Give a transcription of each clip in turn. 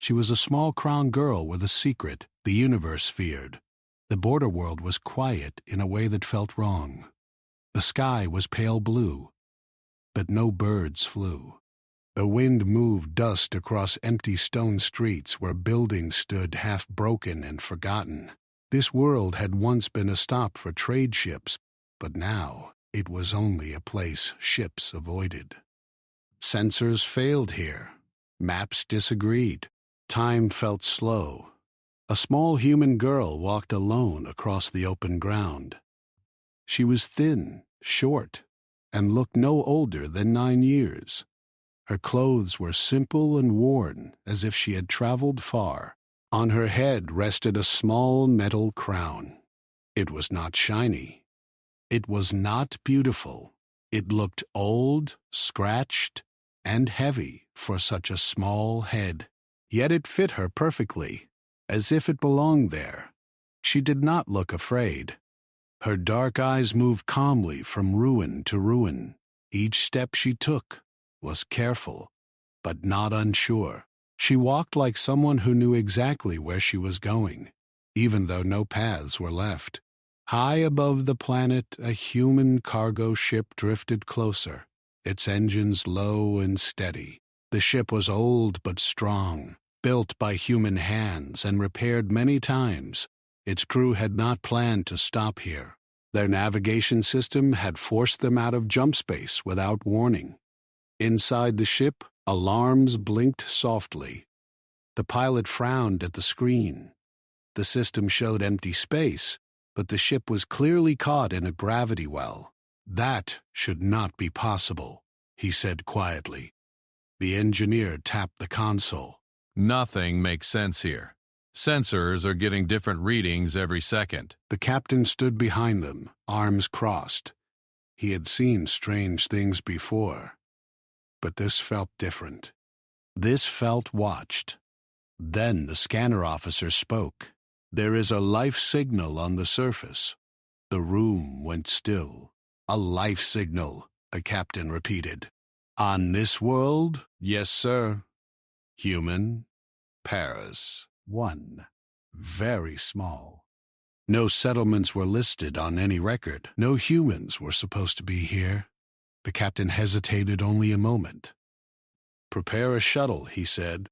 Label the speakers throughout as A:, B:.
A: She was a small crown girl with a secret the universe feared. The border world was quiet in a way that felt wrong. The sky was pale blue, but no birds flew. The wind moved dust across empty stone streets where buildings stood half broken and forgotten. This world had once been a stop for trade ships, but now it was only a place ships avoided. Sensors failed here. Maps disagreed. Time felt slow. A small human girl walked alone across the open ground. She was thin, short, and looked no older than 9 years. Her clothes were simple and worn, as if she had traveled far. On her head rested a small metal crown. It was not shiny. It was not beautiful. It looked old, scratched, and heavy for such a small head. Yet it fit her perfectly, as if it belonged there. She did not look afraid. Her dark eyes moved calmly from ruin to ruin. Each step she took was careful, but not unsure. She walked like someone who knew exactly where she was going, even though no paths were left. High above the planet, a human cargo ship drifted closer, its engines low and steady. The ship was old but strong, built by human hands and repaired many times. Its crew had not planned to stop here. Their navigation system had forced them out of jump space without warning. Inside the ship, alarms blinked softly. The pilot frowned at the screen. The system showed empty space, but the ship was clearly caught in a gravity well. That should not be possible, he said quietly. The engineer tapped the console.
B: Nothing makes sense here. Sensors are getting different readings every second.
A: The captain stood behind them, arms crossed. He had seen strange things before, but this felt different. This felt watched. Then the scanner officer spoke. "There is a life signal on the surface." The room went still. "A life signal," the captain repeated. "On this world?" "Yes, sir." "Human?" "Paris. 1. Very small." No settlements were listed on any record. No humans were supposed to be here. The captain hesitated only a moment. "Prepare a shuttle," he said.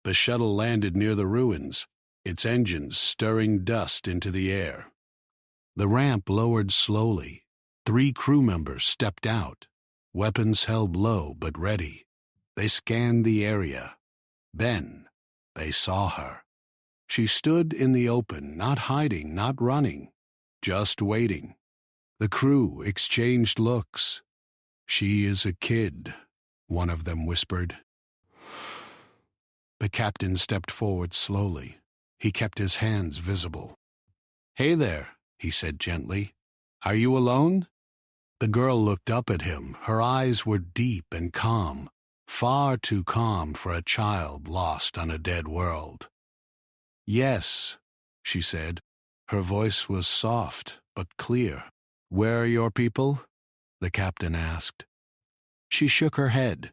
A: The shuttle landed near the ruins, its engines stirring dust into the air. The ramp lowered slowly. 3 crew members stepped out, weapons held low but ready. They scanned the area. Then they saw her. She stood in the open, not hiding, not running, just waiting. The crew exchanged looks. "She is a kid," one of them whispered. The captain stepped forward slowly. He kept his hands visible. "Hey there," he said gently. "Are you alone?" The girl looked up at him. Her eyes were deep and calm, far too calm for a child lost on a dead world. "Yes," she said. Her voice was soft but clear. "Where are your people?" the captain asked. She shook her head.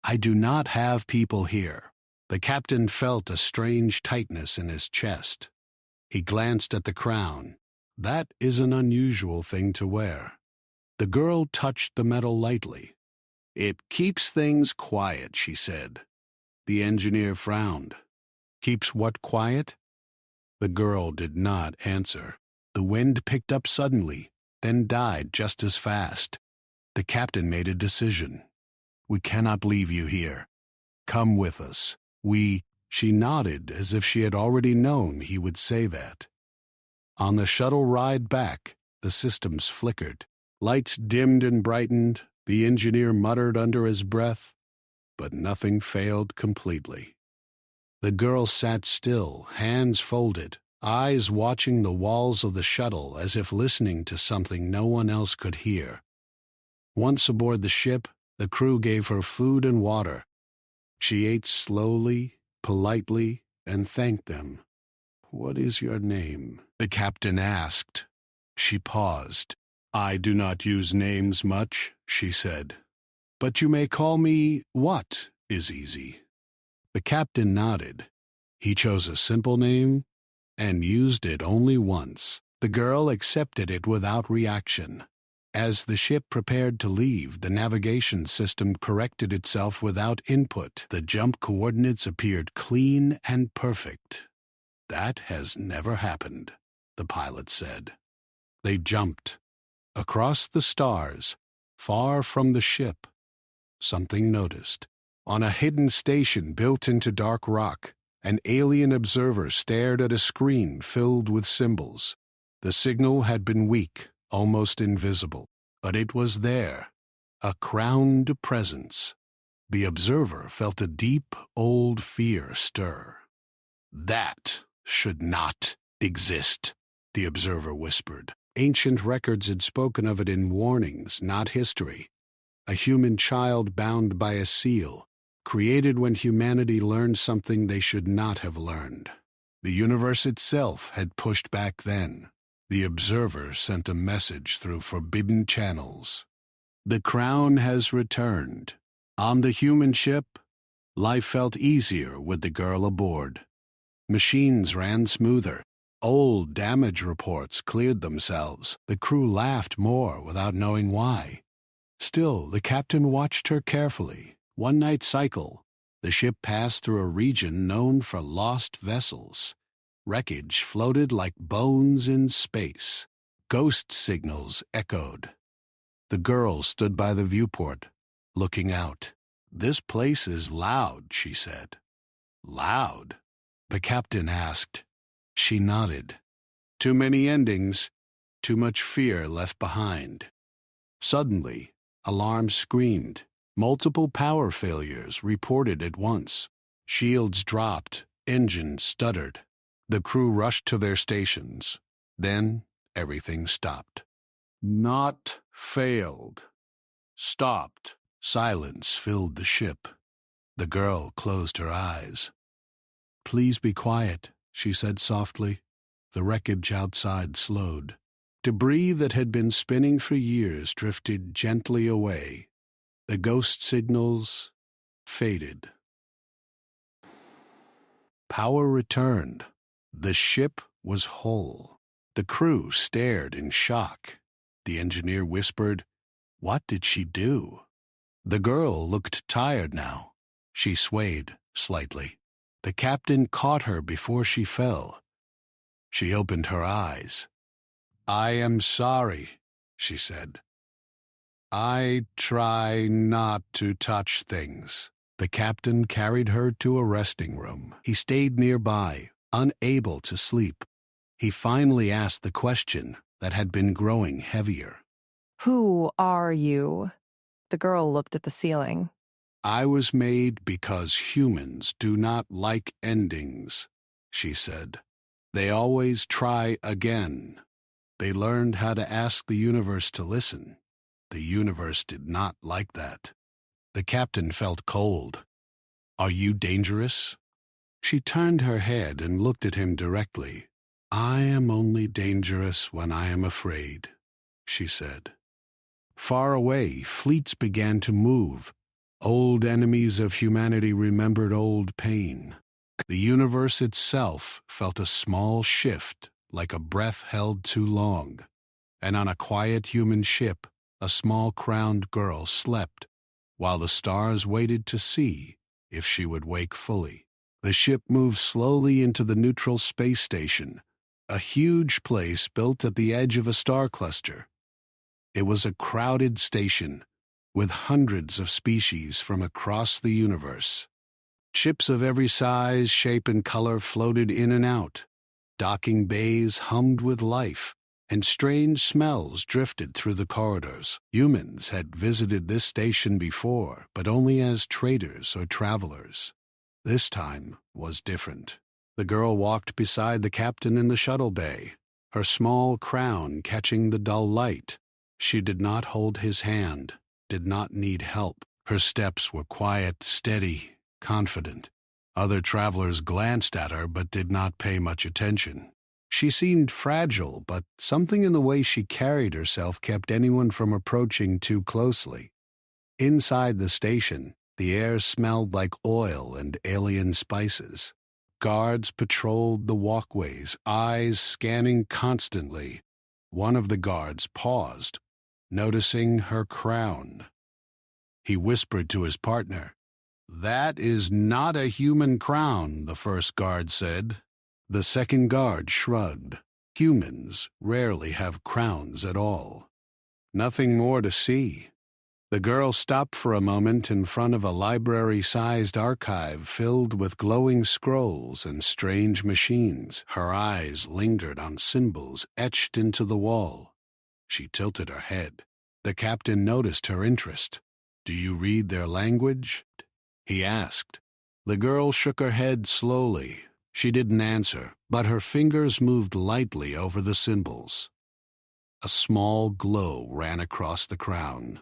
A: "I do not have people here." The captain felt a strange tightness in his chest. He glanced at the crown. That is an unusual thing to wear. The girl touched the metal lightly. "It keeps things quiet," she said. The engineer frowned. "Keeps what quiet?" The girl did not answer. The wind picked up suddenly, then died just as fast. The captain made a decision. "We cannot leave you here. Come with us. She nodded as if she had already known he would say that. On the shuttle ride back, the systems flickered. Lights dimmed and brightened. The engineer muttered under his breath, but nothing failed completely. The girl sat still, hands folded, eyes watching the walls of the shuttle as if listening to something no one else could hear. Once aboard the ship, the crew gave her food and water. She ate slowly, politely, and thanked them. "What is your name?" the captain asked. She paused. "I do not use names much," she said. "But you may call me what is easy." The captain nodded. He chose a simple name and used it only once. The girl accepted it without reaction. As the ship prepared to leave, the navigation system corrected itself without input. The jump coordinates appeared clean and perfect. "That has never happened," the pilot said. They jumped. Across the stars, far from the ship, something noticed. On a hidden station built into dark rock, an alien observer stared at a screen filled with symbols. The signal had been weak, almost invisible, but it was there, a crowned presence. The observer felt a deep, old fear stir. "That should not exist," the observer whispered. Ancient records had spoken of it in warnings, not history. A human child bound by a seal, created when humanity learned something they should not have learned. The universe itself had pushed back then. The observer sent a message through forbidden channels. "The crown has returned." On the human ship, life felt easier with the girl aboard. Machines ran smoother. Old damage reports cleared themselves. The crew laughed more without knowing why. Still, the captain watched her carefully. One night cycle, the ship passed through a region known for lost vessels. Wreckage floated like bones in space. Ghost signals echoed. The girl stood by the viewport, looking out. "This place is loud," she said. "Loud?" the captain asked. She nodded. "Too many endings, too much fear left behind." Suddenly, alarms screamed. Multiple power failures reported at once. Shields dropped, engines stuttered. The crew rushed to their stations. Then everything stopped. Not failed. Stopped. Silence filled the ship. The girl closed her eyes. "Please be quiet," she said softly. The wreckage outside slowed. Debris that had been spinning for years drifted gently away. The ghost signals faded. Power returned. The ship was whole. The crew stared in shock. The engineer whispered, "What did she do?" The girl looked tired now. She swayed slightly. The captain caught her before she fell. She opened her eyes. "I am sorry," she said. "I try not to touch things." The captain carried her to a resting room. He stayed nearby, unable to sleep. He finally asked the question that had been growing heavier.
C: "Who are you?" The girl looked at the ceiling.
A: "I was made because humans do not like endings," she said. "They always try again." They learned how to ask the universe to listen. The universe did not like that. The captain felt cold. "Are you dangerous?" She turned her head and looked at him directly. "I am only dangerous when I am afraid," she said. Far away, fleets began to move. Old enemies of humanity remembered old pain. The universe itself felt a small shift, like a breath held too long. And on a quiet human ship, a small crowned girl slept, while the stars waited to see if she would wake fully. The ship moved slowly into the neutral space station, a huge place built at the edge of a star cluster. It was a crowded station, with hundreds of species from across the universe. Ships of every size, shape, and color floated in and out. Docking bays hummed with life, and strange smells drifted through the corridors. Humans had visited this station before, but only as traders or travelers. This time was different. The girl walked beside the captain in the shuttle bay, her small crown catching the dull light. She did not hold his hand, did not need help. Her steps were quiet, steady, confident. Other travelers glanced at her but did not pay much attention. She seemed fragile, but something in the way she carried herself kept anyone from approaching too closely. Inside the station, the air smelled like oil and alien spices. Guards patrolled the walkways, eyes scanning constantly. One of the guards paused, noticing her crown. He whispered to his partner, "That is not a human crown," the first guard said. The second guard shrugged. Humans rarely have crowns at all. Nothing more to see. The girl stopped for a moment in front of a library-sized archive filled with glowing scrolls and strange machines. Her eyes lingered on symbols etched into the wall. She tilted her head. The captain noticed her interest. "Do you read their language?" he asked. The girl shook her head slowly. She didn't answer, but her fingers moved lightly over the symbols. A small glow ran across the crown.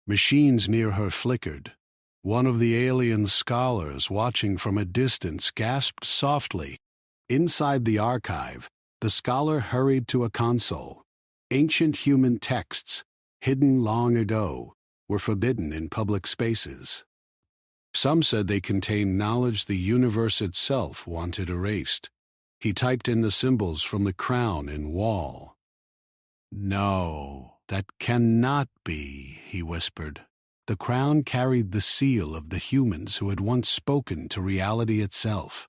A: Machines near her flickered. One of the alien scholars, watching from a distance, gasped softly. Inside the archive, the scholar hurried to a console. Ancient human texts, hidden long ago, were forbidden in public spaces. Some said they contained knowledge the universe itself wanted erased. He typed in the symbols from the crown in wall. "No, that cannot be," he whispered. The crown carried the seal of the humans who had once spoken to reality itself.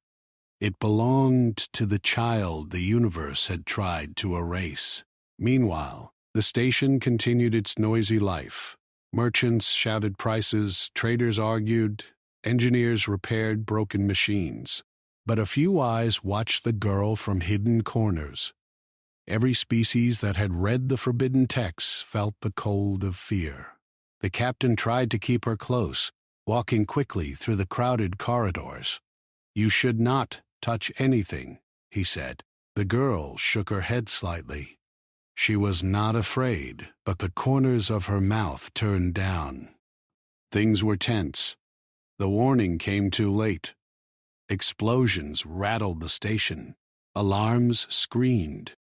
A: It belonged to the child the universe had tried to erase. Meanwhile, the station continued its noisy life. Merchants shouted prices, traders argued, engineers repaired broken machines. But a few eyes watched the girl from hidden corners. Every species that had read the forbidden texts felt the cold of fear. The captain tried to keep her close, walking quickly through the crowded corridors. "You should not touch anything," he said. The girl shook her head slightly. She was not afraid, but the corners of her mouth turned down. Things were tense. The warning came too late. Explosions rattled the station. Alarms screamed.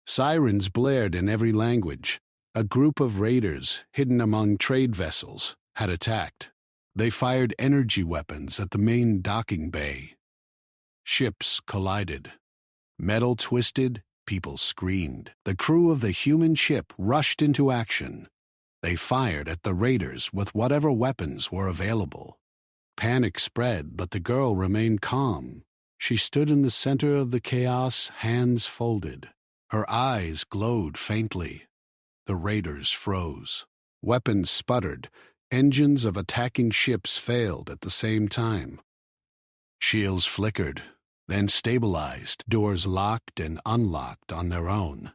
A: Sirens blared in every language. A group of raiders, hidden among trade vessels, had attacked. They fired energy weapons at the main docking bay. Ships collided. Metal twisted, people screamed. The crew of the human ship rushed into action. They fired at the raiders with whatever weapons were available. Panic spread, but the girl remained calm. She stood in the center of the chaos, hands folded. Her eyes glowed faintly. The raiders froze. Weapons sputtered. Engines of attacking ships failed at the same time. Shields flickered, then stabilized. Doors locked and unlocked on their own.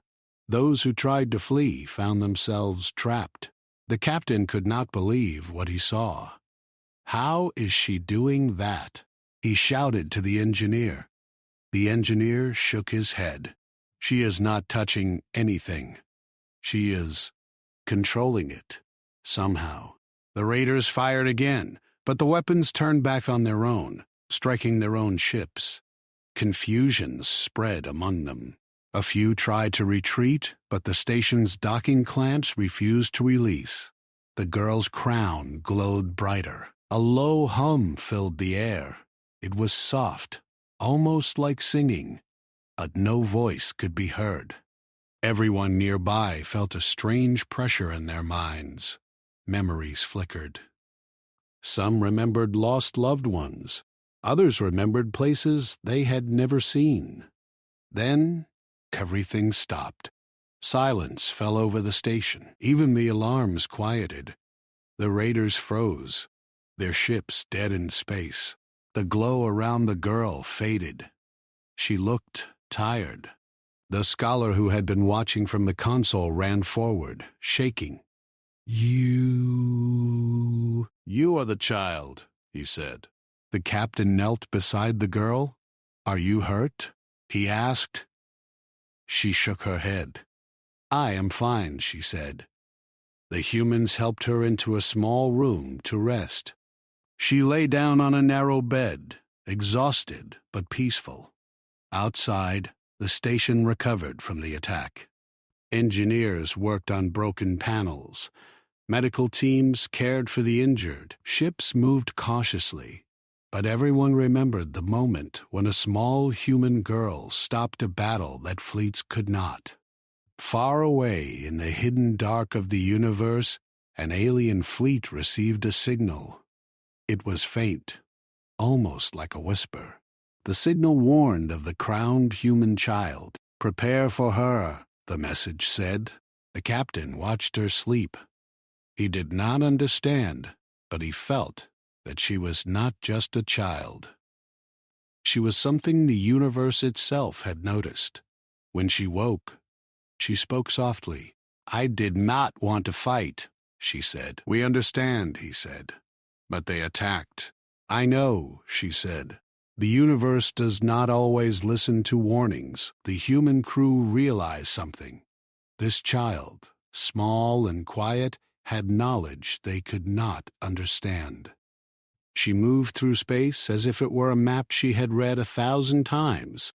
A: Those who tried to flee found themselves trapped. The captain could not believe what he saw. "How is she doing that?" he shouted to the engineer. The engineer shook his head. "She is not touching anything. She is controlling it, somehow." The raiders fired again, but the weapons turned back on their own, striking their own ships. Confusion spread among them. A few tried to retreat, but the station's docking clamps refused to release. The girl's crown glowed brighter. A low hum filled the air. It was soft, almost like singing, but no voice could be heard. Everyone nearby felt a strange pressure in their minds. Memories flickered. Some remembered lost loved ones. Others remembered places they had never seen. Then everything stopped. Silence fell over the station. Even the alarms quieted. The raiders froze, their ships dead in space. The glow around the girl faded. She looked tired. The scholar who had been watching from the console ran forward, shaking. You are the child," he said. The captain knelt beside the girl. "Are you hurt?" he asked. She shook her head. "I am fine," she said. The humans helped her into a small room to rest. She lay down on a narrow bed, exhausted but peaceful. Outside, the station recovered from the attack. Engineers worked on broken panels. Medical teams cared for the injured. Ships moved cautiously. But everyone remembered the moment when a small human girl stopped a battle that fleets could not. Far away in the hidden dark of the universe, an alien fleet received a signal. It was faint, almost like a whisper. The signal warned of the crowned human child. "Prepare for her," the message said. The captain watched her sleep. He did not understand, but he felt that she was not just a child. She was something the universe itself had noticed. When she woke, she spoke softly. "I did not want to fight," she said. "We understand," he said. "But they attacked." "I know," she said. "The universe does not always listen to warnings." The human crew realized something. This child, small and quiet, had knowledge they could not understand. She moved through space as if it were a map she had read 1,000 times.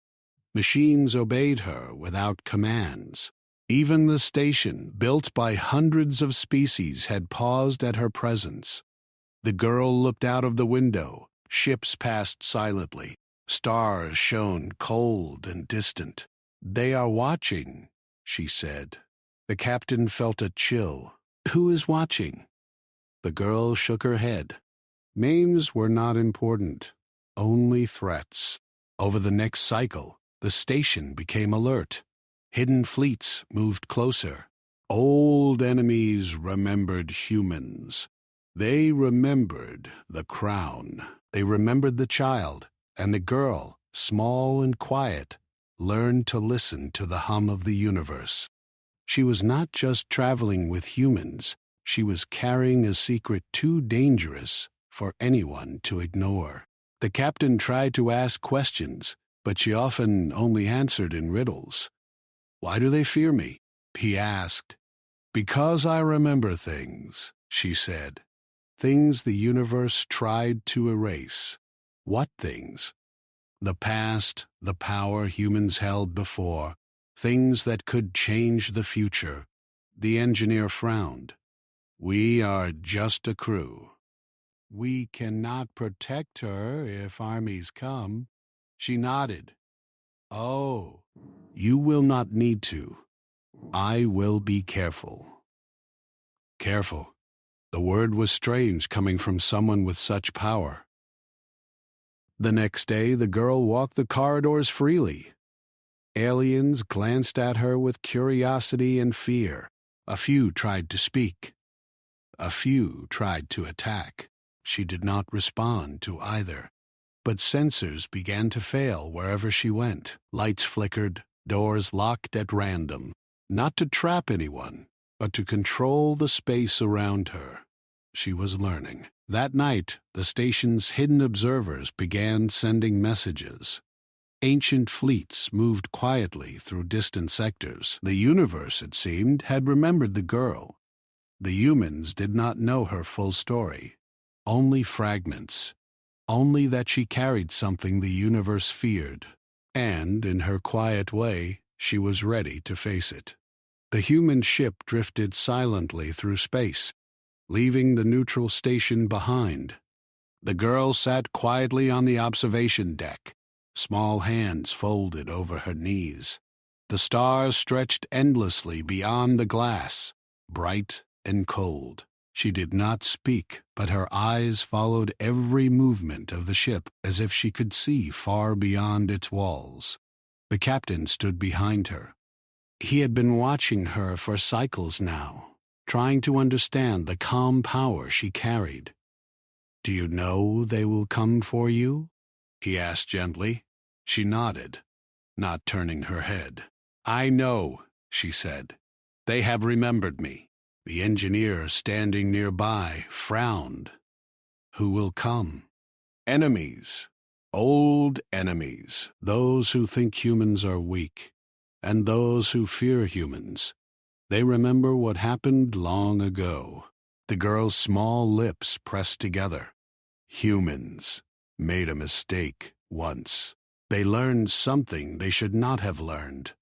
A: Machines obeyed her without commands. Even the station, built by hundreds of species, had paused at her presence. The girl looked out of the window. Ships passed silently. Stars shone cold and distant. "They are watching," she said. The captain felt a chill. "Who is watching?" The girl shook her head. Names were not important, only threats. Over the next cycle, the station became alert. Hidden fleets moved closer. Old enemies remembered humans. They remembered the crown. They remembered the child, and the girl, small and quiet, learned to listen to the hum of the universe. She was not just traveling with humans. She was carrying a secret too dangerous for anyone to ignore. The captain tried to ask questions, but she often only answered in riddles. "Why do they fear me?" he asked. "Because I remember things," she said. "Things the universe tried to erase." "What things?" "The past, the power humans held before, things that could change the future." The engineer frowned. "We are just a crew." "We cannot protect her if armies come." She nodded. "Oh, you will not need to. I will be careful." Careful. The word was strange coming from someone with such power. The next day, the girl walked the corridors freely. Aliens glanced at her with curiosity and fear. A few tried to speak. A few tried to attack. She did not respond to either. But sensors began to fail wherever she went. Lights flickered, doors locked at random, not to trap anyone, but to control the space around her. She was learning. That night, the station's hidden observers began sending messages. Ancient fleets moved quietly through distant sectors. The universe, it seemed, had remembered the girl. The humans did not know her full story. Only fragments. Only that she carried something the universe feared. And, in her quiet way, she was ready to face it. The human ship drifted silently through space, leaving the neutral station behind. The girl sat quietly on the observation deck, small hands folded over her knees. The stars stretched endlessly beyond the glass, bright and cold. She did not speak, but her eyes followed every movement of the ship as if she could see far beyond its walls. The captain stood behind her. He had been watching her for cycles now, trying to understand the calm power she carried. "Do you know they will come for you?" he asked gently. She nodded, not turning her head. "I know," she said. "They have remembered me." The engineer, standing nearby, frowned. "Who will come?" "Enemies. Old enemies. Those who think humans are weak, and those who fear humans. They remember what happened long ago." The girl's small lips pressed together. "Humans made a mistake once. They learned something they should not have learned.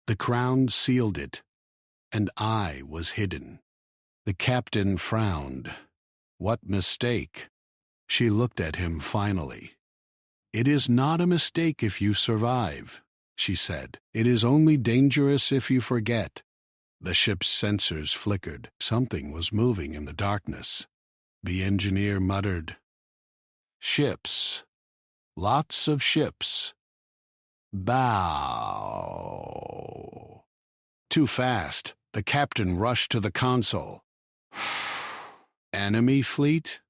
A: The crown sealed it, and I was hidden." The captain frowned. "What mistake?" She looked at him finally. "It is not a mistake if you survive," she said. "It is only dangerous if you forget." The ship's sensors flickered. Something was moving in the darkness. The engineer muttered, "Ships. Lots of ships. Bow." Too fast. The captain rushed to the console. Enemy fleet?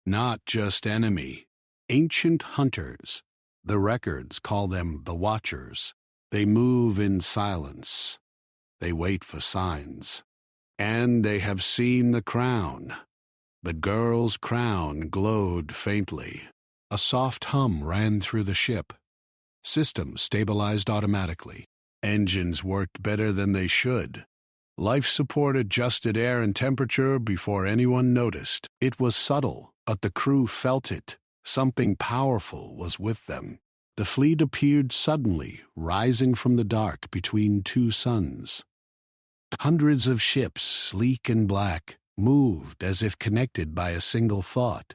A: Not just enemy. Ancient hunters. The records call them the Watchers. They move in silence. They wait for signs. And they have seen the crown. The girl's crown glowed faintly. A soft hum ran through the ship. Systems stabilized automatically. Engines worked better than they should. Life support adjusted air and temperature before anyone noticed. It was subtle, but the crew felt it. Something powerful was with them. The fleet appeared suddenly, rising from the dark between two suns. Hundreds of ships, sleek and black, moved as if connected by a single thought.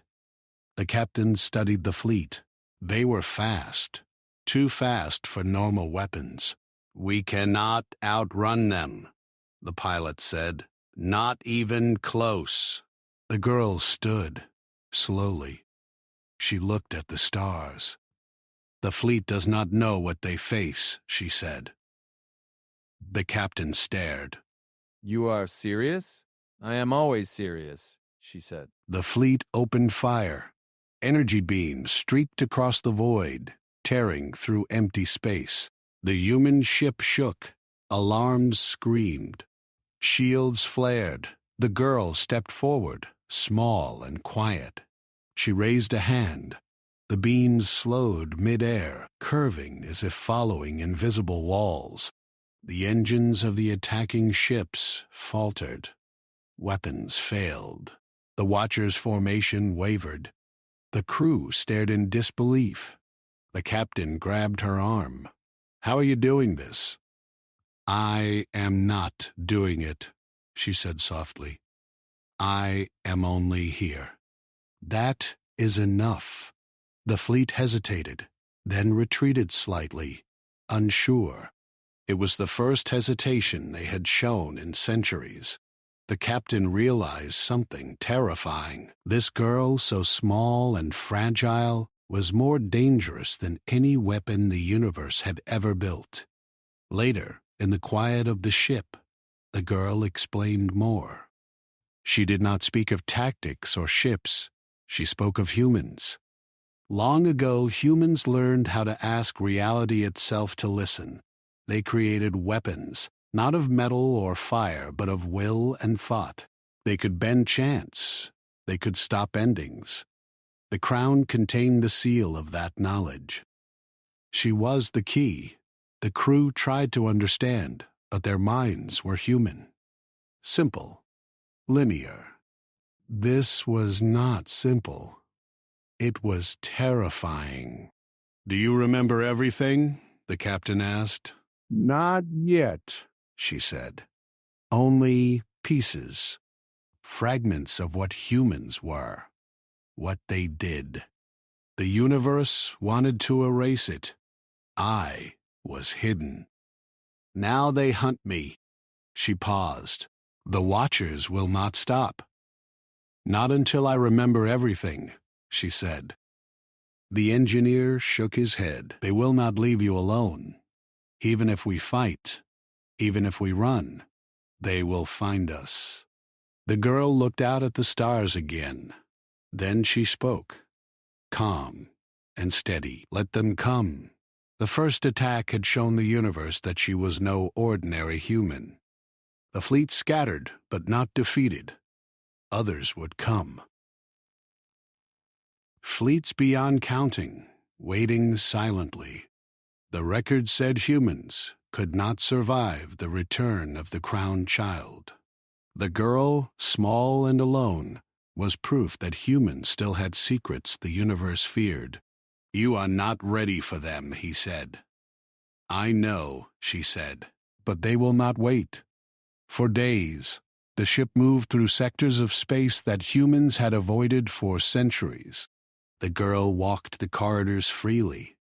A: The captain studied the fleet. They were fast, too fast for normal weapons. "We cannot outrun them," the pilot said. "Not even close." The girl stood, slowly. She looked at the stars. "The fleet does not know what they face," she said. The captain stared.
D: "You are serious?" "I am always serious," she said.
A: The fleet opened fire. Energy beams streaked across the void, tearing through empty space. The human ship shook. Alarms screamed. Shields flared. The girl stepped forward, small and quiet. She raised a hand. The beams slowed mid-air, curving as if following invisible walls. The engines of the attacking ships faltered. Weapons failed. The Watchers' formation wavered. The crew stared in disbelief. The captain grabbed her arm. "How are you doing this?" "I am not doing it," she said softly. "I am only here." "That is enough." The fleet hesitated, then retreated slightly, unsure. It was the first hesitation they had shown in centuries. The captain realized something terrifying. This girl, so small and fragile, was more dangerous than any weapon the universe had ever built. Later, in the quiet of the ship, the girl explained more. She did not speak of tactics or ships. She spoke of humans. Long ago, humans learned how to ask reality itself to listen. They created weapons, not of metal or fire, but of will and thought. They could bend chance. They could stop endings. The crown contained the seal of that knowledge. She was the key. The crew tried to understand, but their minds were human. Simple. Linear. This was not simple. It was terrifying. "Do you remember everything?" the captain asked. "Not yet," she said. "Only pieces. Fragments of what humans were. What they did. The universe wanted to erase it. I was hidden. Now they hunt me." She paused. "The Watchers will not stop." "Not until I remember everything," she said. The engineer shook his head. "They will not leave you alone. Even if we fight, even if we run, they will find us." The girl looked out at the stars again. Then she spoke, calm and steady. "Let them come." The first attack had shown the universe that she was no ordinary human. The fleet scattered, but not defeated. Others would come. Fleets beyond counting, waiting silently. The record said humans could not survive the return of the crowned child. The girl, small and alone, was proof that humans still had secrets the universe feared. "You are not ready for them," he said. "I know," she said, "but they will not wait." For days, the ship moved through sectors of space that humans had avoided for centuries. The girl walked the corridors freely.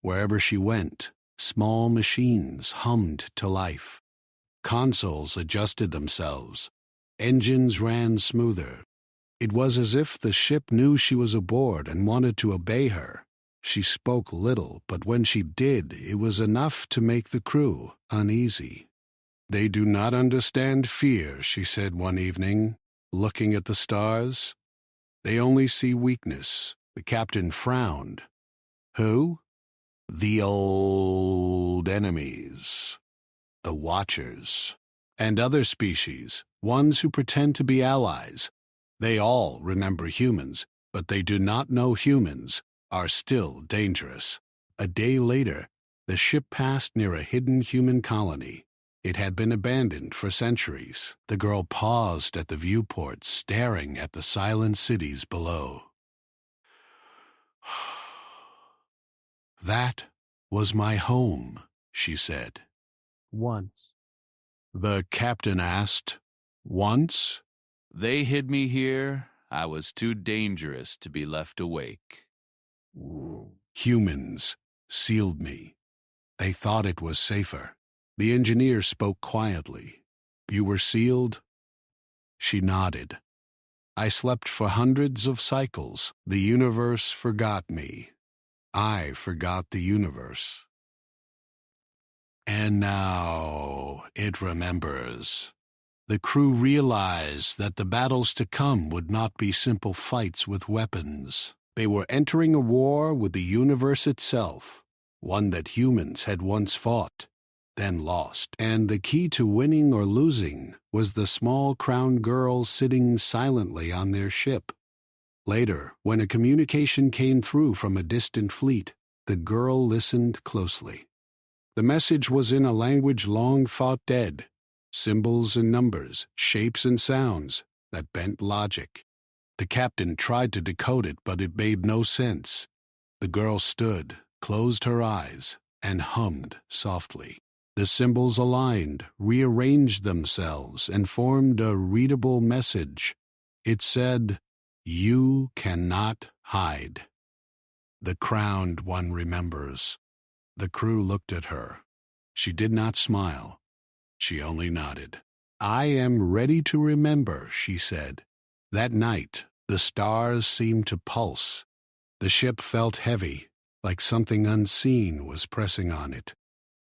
A: Wherever she went, small machines hummed to life. Consoles adjusted themselves. Engines ran smoother. It was as if the ship knew she was aboard and wanted to obey her. She spoke little, but when she did, it was enough to make the crew uneasy. "They do not understand fear," she said one evening, looking at the stars. "They only see weakness." The captain frowned. "Who?" "The old enemies. The Watchers. And other species, ones who pretend to be allies. They all remember humans, but they do not know humans are still dangerous." A day later, the ship passed near a hidden human colony. It had been abandoned for centuries. The girl paused at the viewport, staring at the silent cities below. "That was my home," she said.
D: Once.
A: The captain asked, "Once?"
B: They hid me here. I was too dangerous to be left awake.
A: "Humans sealed me. They thought it was safer." The engineer spoke quietly. "You were sealed?" She nodded. "I slept for hundreds of cycles. The universe forgot me. I forgot the universe. And now it remembers." The crew realized that the battles to come would not be simple fights with weapons. They were entering a war with the universe itself, one that humans had once fought, then lost. And the key to winning or losing was the small crowned girl sitting silently on their ship. Later, when a communication came through from a distant fleet, the girl listened closely. The message was in a language long thought dead. Symbols and numbers, shapes and sounds that bent logic. The captain tried to decode it, but it made no sense. The girl stood, closed her eyes, and hummed softly. The symbols aligned, rearranged themselves, and formed a readable message. It said, "You cannot hide." The crowned one remembers. The crew looked at her. She did not smile. She only nodded. "I am ready to remember," she said. That night, the stars seemed to pulse. The ship felt heavy, like something unseen was pressing on it.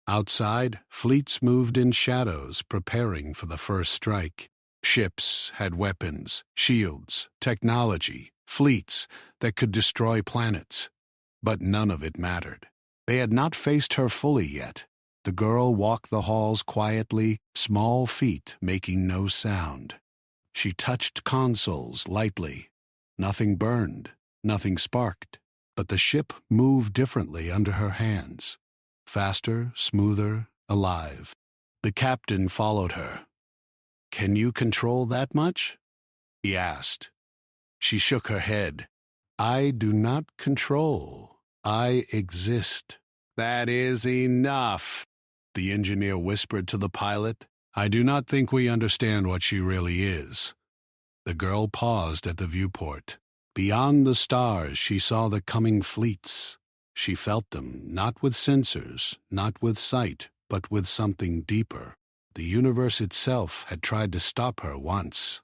A: Outside, fleets moved in shadows, preparing for the first strike. Ships had weapons, shields, technology, fleets that could destroy planets. But none of it mattered. They had not faced her fully yet. The girl walked the halls quietly, small feet making no sound. She touched consoles lightly. Nothing burned, nothing sparked, but the ship moved differently under her hands. Faster, smoother, alive. The captain followed her. "Can you control that much?" he asked. She shook her head. "I do not control. I exist." "That is enough," the engineer whispered to the pilot. "I do not think we understand what she really is." The girl paused at the viewport. Beyond the stars, she saw the coming fleets. She felt them, not with sensors, not with sight, but with something deeper. The universe itself had tried to stop her once.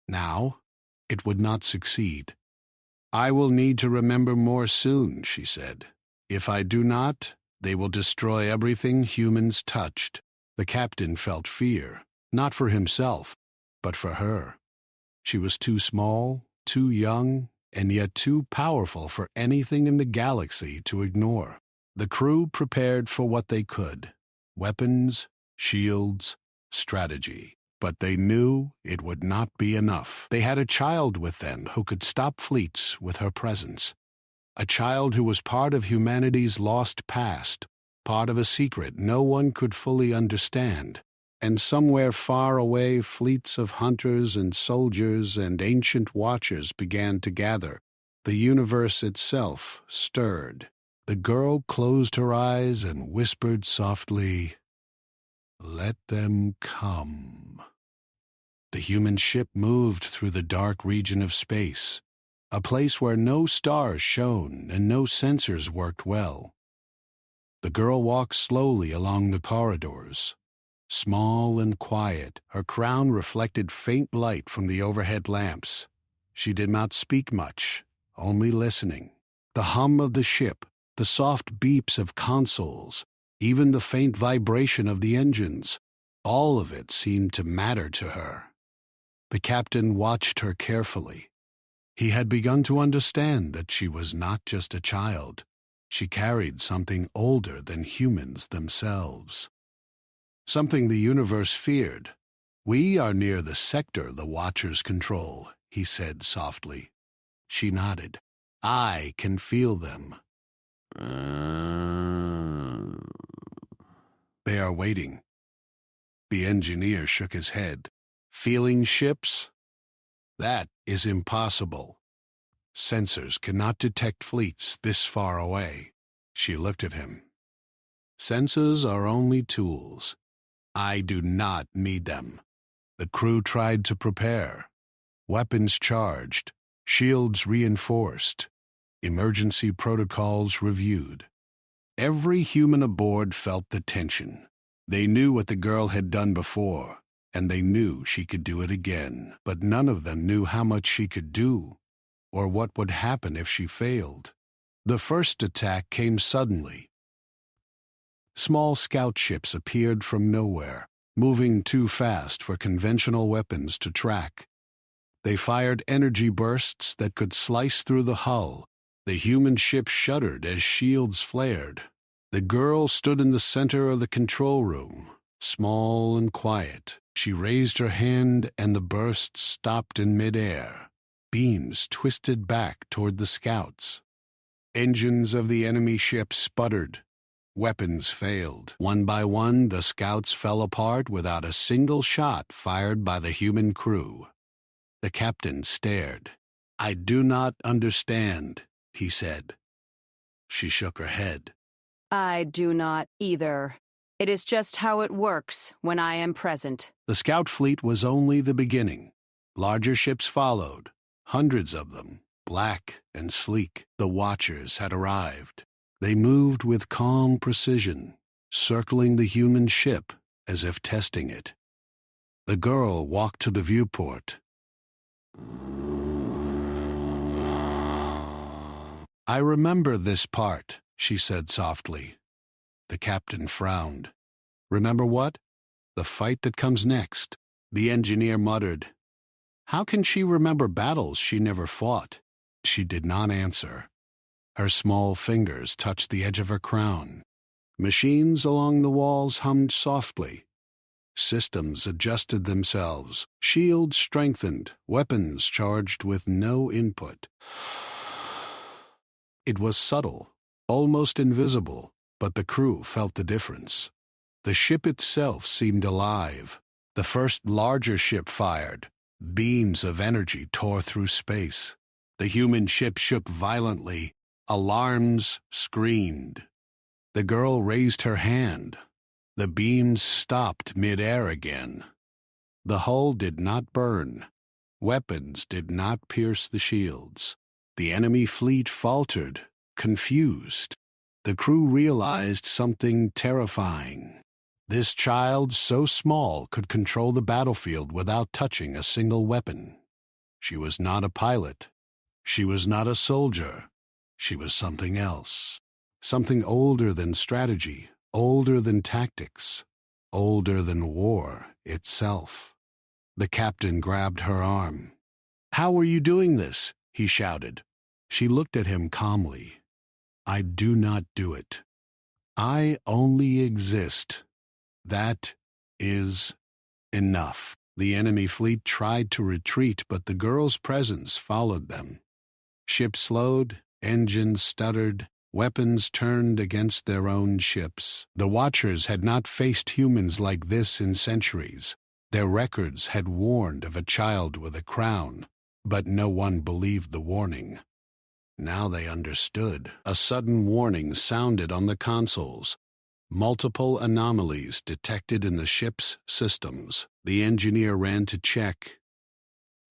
A: Now, it would not succeed. "I will need to remember more soon," she said. "If I do not, they will destroy everything humans touched." The captain felt fear, not for himself, but for her. She was too small, too young, and yet too powerful for anything in the galaxy to ignore. The crew prepared for what they could: weapons, shields, strategy. But they knew it would not be enough. They had a child with them who could stop fleets with her presence. A child who was part of humanity's lost past, part of a secret no one could fully understand. And somewhere far away, fleets of hunters and soldiers and ancient watchers began to gather. The universe itself stirred. The girl closed her eyes and whispered softly, "Let them come." The human ship moved through the dark region of space. a place where no stars shone and no sensors worked well. The girl walked slowly along the corridors. Small and quiet, her crown reflected faint light from the overhead lamps. She did not speak much, only listening. The hum of the ship, the soft beeps of consoles, even the faint vibration of the engines, all of it seemed to matter to her. The captain watched her carefully. He had begun to understand that she was not just a child. She carried something older than humans themselves. Something the universe feared. "We are near the sector the Watchers control," he said softly. She nodded. "I can feel them. They are waiting." The engineer shook his head. "Feeling ships? That is impossible. Sensors cannot detect fleets this far away." She looked at him. "Sensors are only tools. I do not need them." The crew tried to prepare. Weapons charged, shields reinforced, emergency protocols reviewed. Every human aboard felt the tension. They knew what the girl had done before, and they knew she could do it again, but none of them knew how much she could do, or what would happen if she failed. The first attack came suddenly. Small scout ships appeared from nowhere, moving too fast for conventional weapons to track. They fired energy bursts that could slice through the hull. The human ship shuddered as shields flared. The girl stood in the center of the control room, small and quiet. She raised her hand and the bursts stopped in midair. Beams twisted back toward the scouts. Engines of the enemy ship sputtered. Weapons failed. One by one, the scouts fell apart without a single shot fired by the human crew. The captain stared. "I do not understand," he said. She shook her head.
E: "I do not either. It is just how it works when I am present."
A: The scout fleet was only the beginning. Larger ships followed, hundreds of them, black and sleek. The Watchers had arrived. They moved with calm precision, circling the human ship as if testing it. The girl walked to the viewport. "I remember this part," she said softly. The captain frowned. "Remember what?" "The fight that comes next." The engineer muttered. "How can she remember battles she never fought?" She did not answer. Her small fingers touched the edge of her crown. Machines along the walls hummed softly. Systems adjusted themselves, shields strengthened, weapons charged with no input. It was subtle, almost invisible, but the crew felt the difference. The ship itself seemed alive. The first larger ship fired. Beams of energy tore through space. The human ship shook violently. Alarms screamed. The girl raised her hand. The beams stopped mid-air again. The hull did not burn. Weapons did not pierce the shields. The enemy fleet faltered, confused. The crew realized something terrifying. This child, so small, could control the battlefield without touching a single weapon. She was not a pilot. She was not a soldier. She was something else. Something older than strategy, older than tactics, older than war itself. The captain grabbed her arm. "How are you doing this?" he shouted. She looked at him calmly. "I do not do it. I only exist. That is enough." The enemy fleet tried to retreat, but the girl's presence followed them. Ships slowed, engines stuttered, weapons turned against their own ships. The Watchers had not faced humans like this in centuries. Their records had warned of a child with a crown, but no one believed the warning. Now they understood. A sudden warning sounded on the consoles. Multiple anomalies detected in the ship's systems. The engineer ran to check.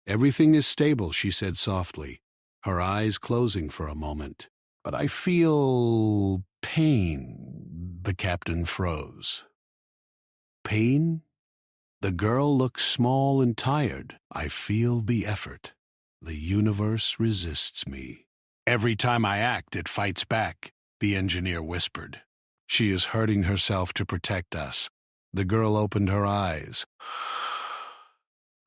A: "Everything is stable," she said softly. her eyes closing for a moment. "But I feel pain." The captain froze. "Pain?" The girl looked small and tired. "I feel the effort. The universe resists me. Every time I act, it fights back," the engineer whispered. "She is hurting herself to protect us." The girl opened her eyes.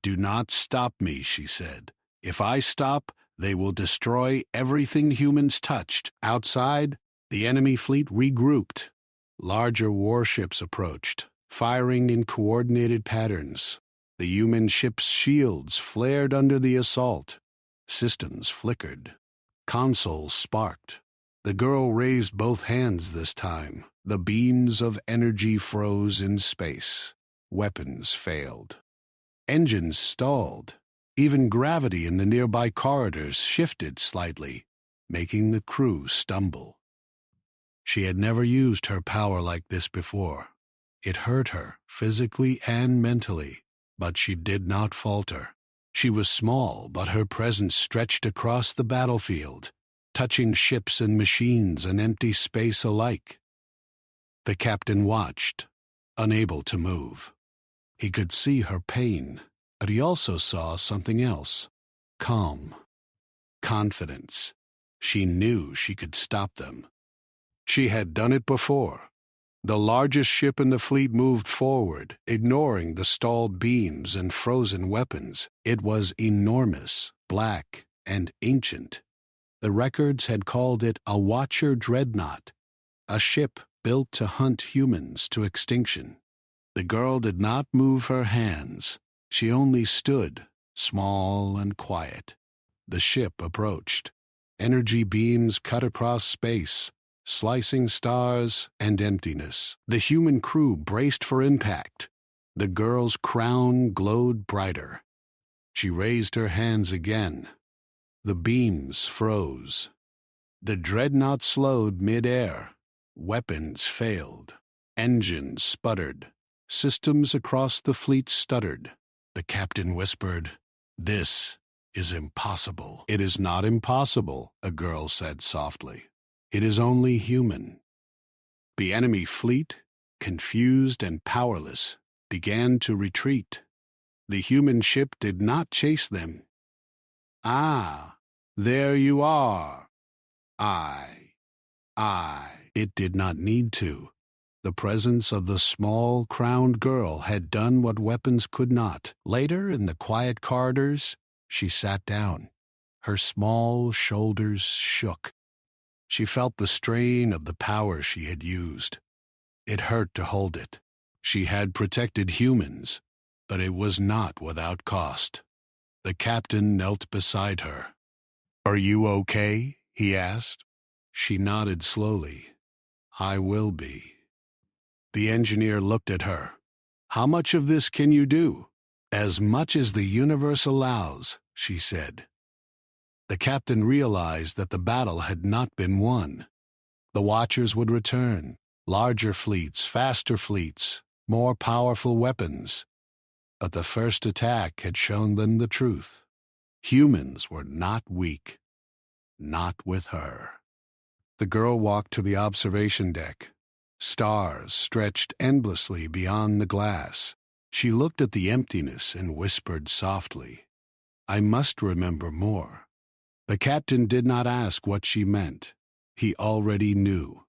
A: "Do not stop me," she said. "If I stop, they will destroy everything humans touched." Outside, the enemy fleet regrouped. Larger warships approached, firing in coordinated patterns. The human ship's shields flared under the assault. Systems flickered. Consoles sparked. The girl raised both hands this time. The beams of energy froze in space. Weapons failed. Engines stalled. Even gravity in the nearby corridors shifted slightly, making the crew stumble. She had never used her power like this before. It hurt her, physically and mentally, but she did not falter. She was small, but her presence stretched across the battlefield, touching ships and machines and empty space alike. The captain watched, unable to move. He could see her pain, but he also saw something else. Calm. Confidence. She knew she could stop them. She had done it before. The largest ship in the fleet moved forward, ignoring the stalled beams and frozen weapons. It was enormous, black, and ancient. The records had called it a Watcher Dreadnought, a ship built to hunt humans to extinction. The girl did not move her hands. She only stood, small and quiet. The ship approached. Energy beams cut across space, slicing stars and emptiness. The human crew braced for impact. The girl's crown glowed brighter. She raised her hands again. The beams froze. The dreadnought slowed mid-air. Weapons failed. Engines sputtered. Systems across the fleet stuttered. The captain whispered, "This is impossible." "It is not impossible," a girl said softly. "It is only human." The enemy fleet, confused and powerless, began to retreat. The human ship did not chase them. "Ah, there you are. I. It did not need to. The presence of the small, crowned girl had done what weapons could not. Later, in the quiet corridors, she sat down. Her small shoulders shook. She felt the strain of the power she had used. It hurt to hold it. She had protected humans, but it was not without cost. The captain knelt beside her. "Are you okay?" he asked. She nodded slowly. "I will be." The engineer looked at her. "How much of this can you do?" "As much as the universe allows," she said. The captain realized that the battle had not been won. The Watchers would return. Larger fleets, faster fleets, more powerful weapons. But the first attack had shown them the truth. Humans were not weak. Not with her. The girl walked to the observation deck. Stars stretched endlessly beyond the glass. She looked at the emptiness and whispered softly, "I must remember more." The captain did not ask what she meant. He already knew.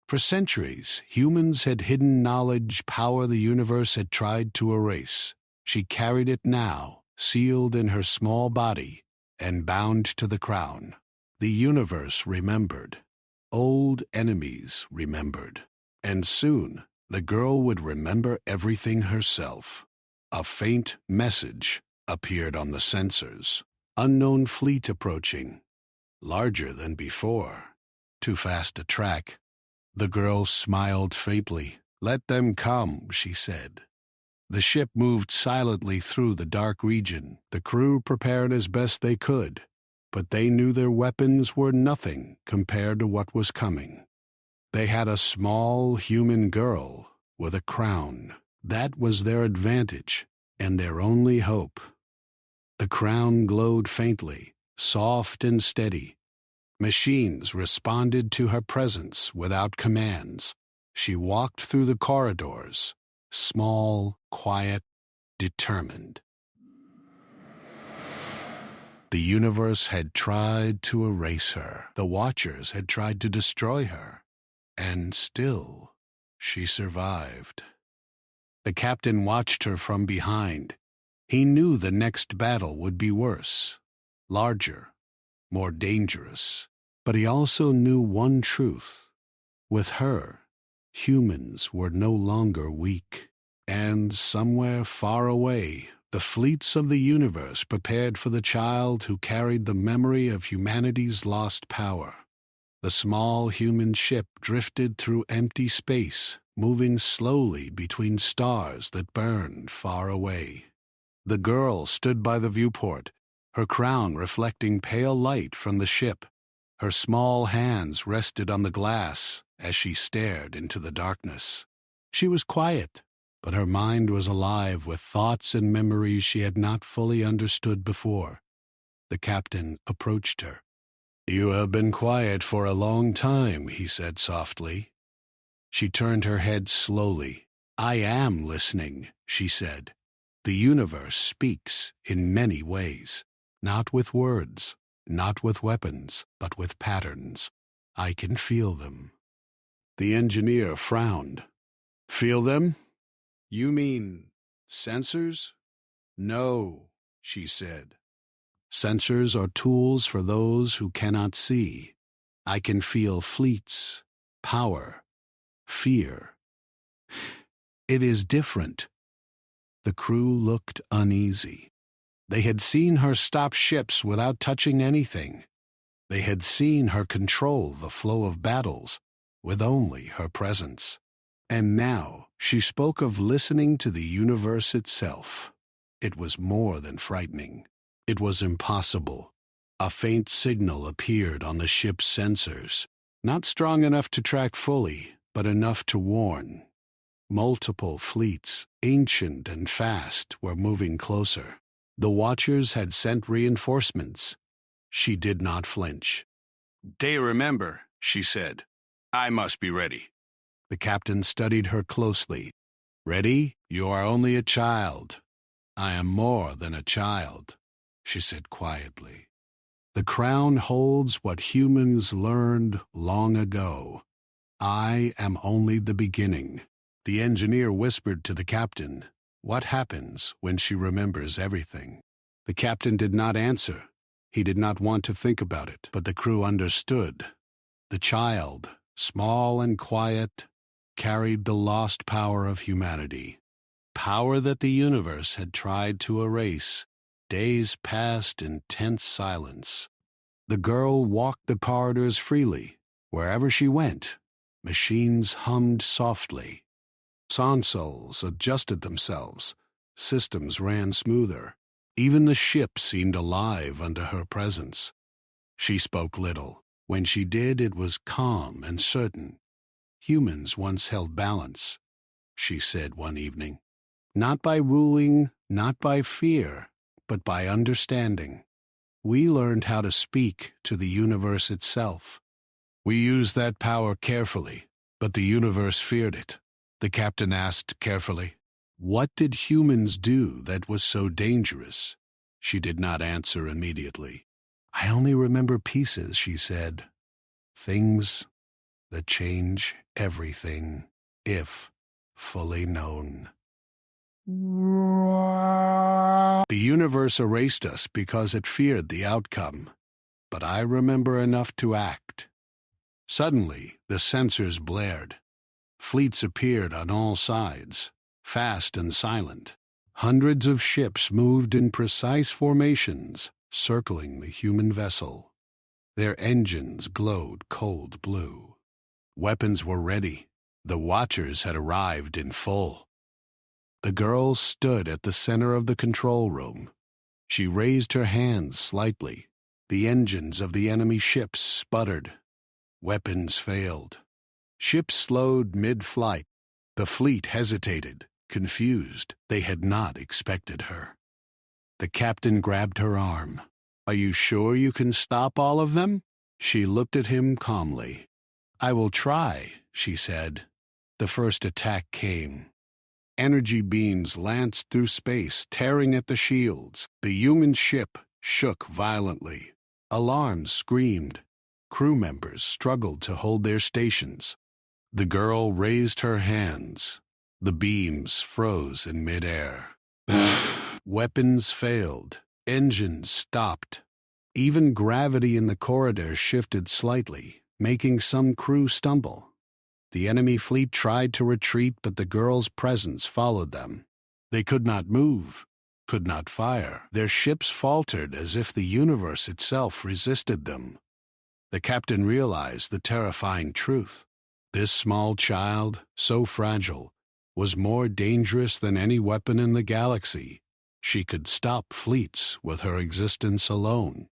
A: For centuries, humans had hidden knowledge, power the universe had tried to erase. She carried it now, sealed in her small body, and bound to the crown. The universe remembered. Old enemies remembered. And soon, the girl would remember everything herself. A faint message appeared on the sensors. Unknown fleet approaching. Larger than before. Too fast to track. The girl smiled faintly. "Let them come," she said. The ship moved silently through the dark region. The crew prepared as best they could, but they knew their weapons were nothing compared to what was coming. They had a small human girl with a crown. That was their advantage and their only hope. The crown glowed faintly, soft and steady. Machines responded to her presence without commands. She walked through the corridors, small, quiet, determined. The universe had tried to erase her. The Watchers had tried to destroy her. And still, she survived. The captain watched her from behind. He knew the next battle would be worse, larger, more dangerous. But he also knew one truth. With her, humans were no longer weak. And somewhere far away, the fleets of the universe prepared for the child who carried the memory of humanity's lost power. The small human ship drifted through empty space, moving slowly between stars that burned far away. The girl stood by the viewport, her crown reflecting pale light from the ship. Her small hands rested on the glass as she stared into the darkness. She was quiet, but her mind was alive with thoughts and memories she had not fully understood before. The captain approached her. "You have been quiet for a long time," he said softly. She turned her head slowly. "I am listening," she said. "The universe speaks in many ways, not with words, not with weapons, but with patterns. I can feel them." The engineer frowned. "Feel them? You mean sensors?" "No," she said. "Sensors are tools for those who cannot see. I can feel fleets, power, fear. It is different." The crew looked uneasy. They had seen her stop ships without touching anything. They had seen her control the flow of battles with only her presence. And now she spoke of listening to the universe itself. It was more than frightening. It was impossible. A faint signal appeared on the ship's sensors, not strong enough to track fully, but enough to warn. Multiple fleets, ancient and fast, were moving closer. The Watchers had sent reinforcements. She did not flinch. "They remember," she said. "I must be ready." The captain studied her closely. "Ready? You are only a child." "I am more than a child," she said quietly. "The crown holds what humans learned long ago. I am only the beginning." The engineer whispered to the captain, "What happens when she remembers everything?" The captain did not answer. He did not want to think about it, but the crew understood. The child, small and quiet, carried the lost power of humanity. Power that the universe had tried to erase. Days passed in tense silence. The girl walked the corridors freely. Wherever she went, machines hummed softly. Consoles adjusted themselves. Systems ran smoother. Even the ship seemed alive under her presence. She spoke little. When she did, it was calm and certain. "Humans once held balance," she said one evening. "Not by ruling, not by fear, but by understanding. We learned how to speak to the universe itself. We used that power carefully, but the universe feared it." The captain asked carefully, "What did humans do that was so dangerous?" She did not answer immediately. "I only remember pieces," she said. "Things that change everything, if fully known." The universe erased us because it feared the outcome, but I remember enough to act. Suddenly, the sensors blared. Fleets appeared on all sides, fast and silent. Hundreds of ships moved in precise formations, circling the human vessel. Their engines glowed cold blue. Weapons were ready. The Watchers had arrived in full. The girl stood at the center of the control room. She raised her hands slightly. The engines of the enemy ships sputtered. Weapons failed. Ships slowed mid-flight. The fleet hesitated, confused. They had not expected her. The captain grabbed her arm. Are you sure you can stop all of them? She looked at him calmly. I will try, she said. The first attack came. Energy beams lanced through space, tearing at the shields. The human ship shook violently. Alarms screamed. Crew members struggled to hold their stations. The girl raised her hands. The beams froze in midair. Weapons failed. Engines stopped. Even gravity in the corridor shifted slightly, making some crew stumble. The enemy fleet tried to retreat, but the girl's presence followed them. They could not move, could not fire. Their ships faltered as if the universe itself resisted them. The captain realized the terrifying truth. This small child, so fragile, was more dangerous than any weapon in the galaxy. She could stop fleets with her existence alone.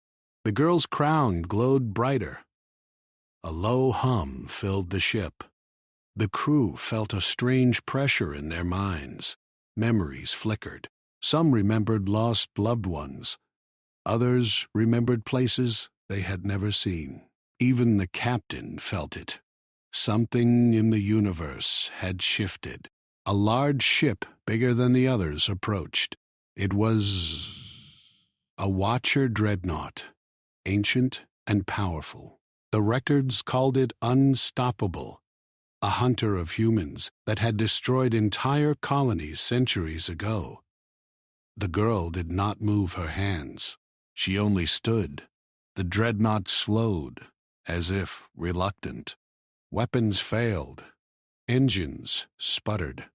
A: The girl's crown glowed brighter. A low hum filled the ship. The crew felt a strange pressure in their minds. Memories flickered. Some remembered lost loved ones. Others remembered places they had never seen. Even the captain felt it. Something in the universe had shifted. A large ship, bigger than the others, approached. It was a Watcher dreadnought, ancient and powerful. The records called it unstoppable. A hunter of humans that had destroyed entire colonies centuries ago. The girl did not move her hands. She only stood. The dreadnought slowed, as if reluctant. Weapons failed. Engines sputtered.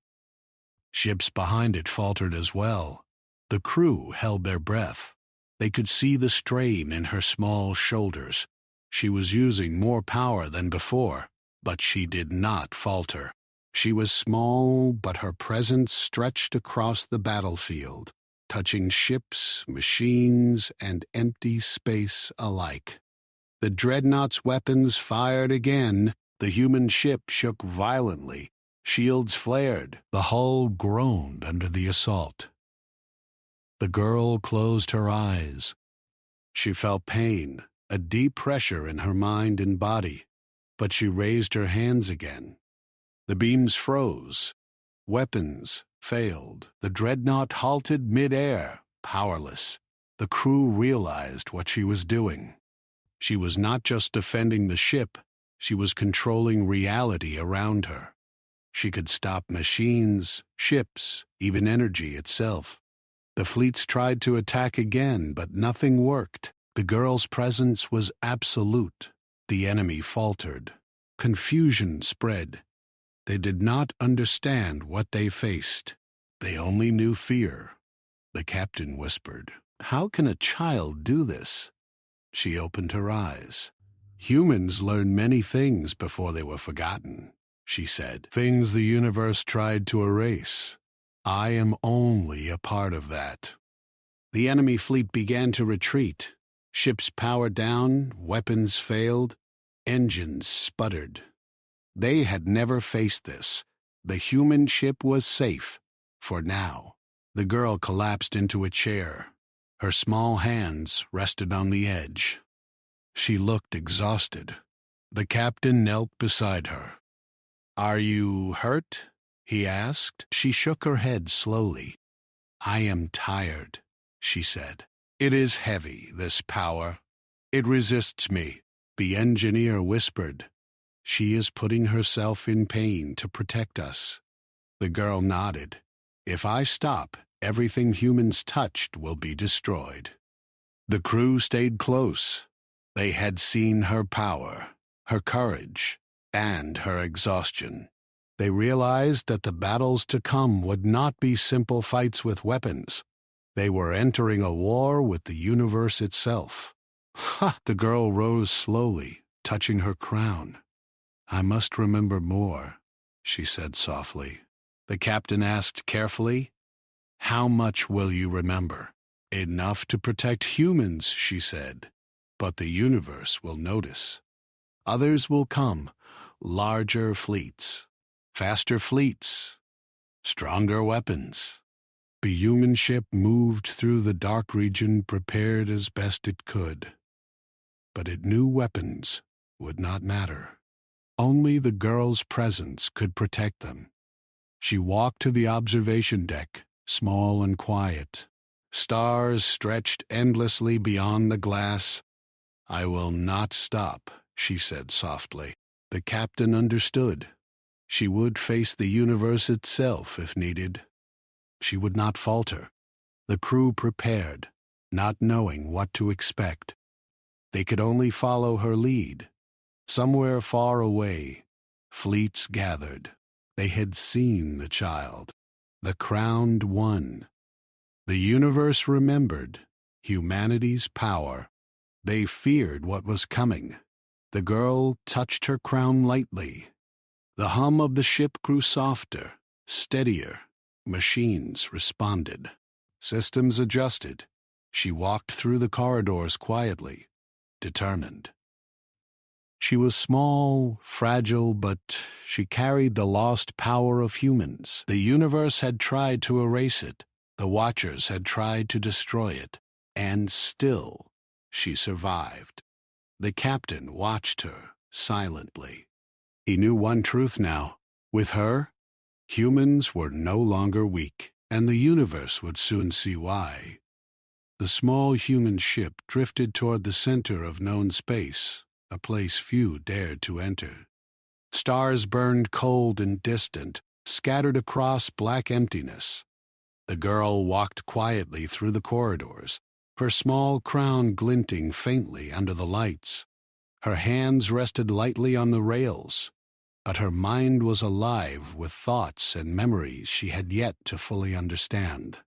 A: Ships behind it faltered as well. The crew held their breath. They could see the strain in her small shoulders. She was using more power than before. But she did not falter. She was small, but her presence stretched across the battlefield, touching ships, machines, and empty space alike. The dreadnought's weapons fired again. The human ship shook violently. Shields flared. The hull groaned under the assault. The girl closed her eyes. She felt pain, a deep pressure in her mind and body. But she raised her hands again. The beams froze. Weapons failed. The dreadnought halted midair, powerless. The crew realized what she was doing. She was not just defending the ship, she was controlling reality around her. She could stop machines, ships, even energy itself. The fleets tried to attack again, but nothing worked. The girl's presence was absolute. The enemy faltered. Confusion spread. They did not understand what they faced. They only knew fear. The captain whispered, "How can a child do this?" She opened her eyes. "Humans learn many things before they were forgotten," she said. "Things the universe tried to erase. I am only a part of that." The enemy fleet began to retreat. Ships powered down, weapons failed, engines sputtered. They had never faced this. The human ship was safe, for now. The girl collapsed into a chair. Her small hands rested on the edge. She looked exhausted. The captain knelt beside her. "Are you hurt?" he asked. She shook her head slowly. "I am tired," she said. "It is heavy, this power. It resists me." The engineer whispered, "She is putting herself in pain to protect us." The girl nodded. "If I stop, everything humans touched will be destroyed." The crew stayed close. They had seen her power, her courage, and her exhaustion. They realized that the battles to come would not be simple fights with weapons. They were entering a war with the universe itself. "Ha!" The girl rose slowly, touching her crown. "I must remember more," she said softly. The captain asked carefully, "How much will you remember?" "Enough to protect humans," she said. "But the universe will notice. Others will come, larger fleets, faster fleets, stronger weapons. The human ship moved through the dark region prepared as best it could. But it knew weapons would not matter. Only the girl's presence could protect them. She walked to the observation deck, small and quiet. Stars stretched endlessly beyond the glass. "I will not stop," she said softly. The captain understood. She would face the universe itself if needed. She would not falter. The crew prepared, not knowing what to expect. They could only follow her lead. Somewhere far away, fleets gathered. They had seen the child, the crowned one. The universe remembered humanity's power. They feared what was coming. The girl touched her crown lightly. The hum of the ship grew softer, steadier. Machines responded. Systems adjusted. She walked through the corridors quietly, determined. She was small, fragile, but she carried the lost power of humans. The universe had tried to erase it. The Watchers had tried to destroy it. And still, she survived. The captain watched her silently. He knew one truth now. With her, humans were no longer weak, and the universe would soon see why. The small human ship drifted toward the center of known space, a place few dared to enter. Stars burned cold and distant, scattered across black emptiness. The girl walked quietly through the corridors, her small crown glinting faintly under the lights. Her hands rested lightly on the rails, but her mind was alive with thoughts and memories she had yet to fully understand.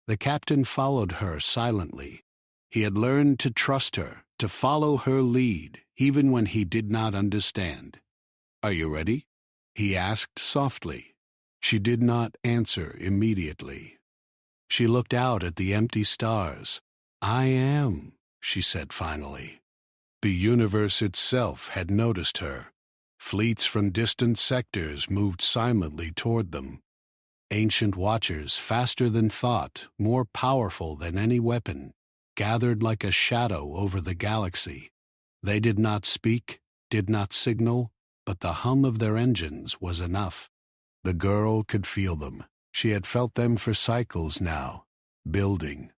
A: The captain followed her silently. He had learned to trust her, to follow her lead, even when he did not understand. "Are you ready?" he asked softly. She did not answer immediately. She looked out at the empty stars. "I am," she said finally. The universe itself had noticed her. Fleets from distant sectors moved silently toward them. Ancient watchers, faster than thought, more powerful than any weapon, gathered like a shadow over the galaxy. They did not speak, did not signal, but the hum of their engines was enough. The girl could feel them. She had felt them for cycles now, building,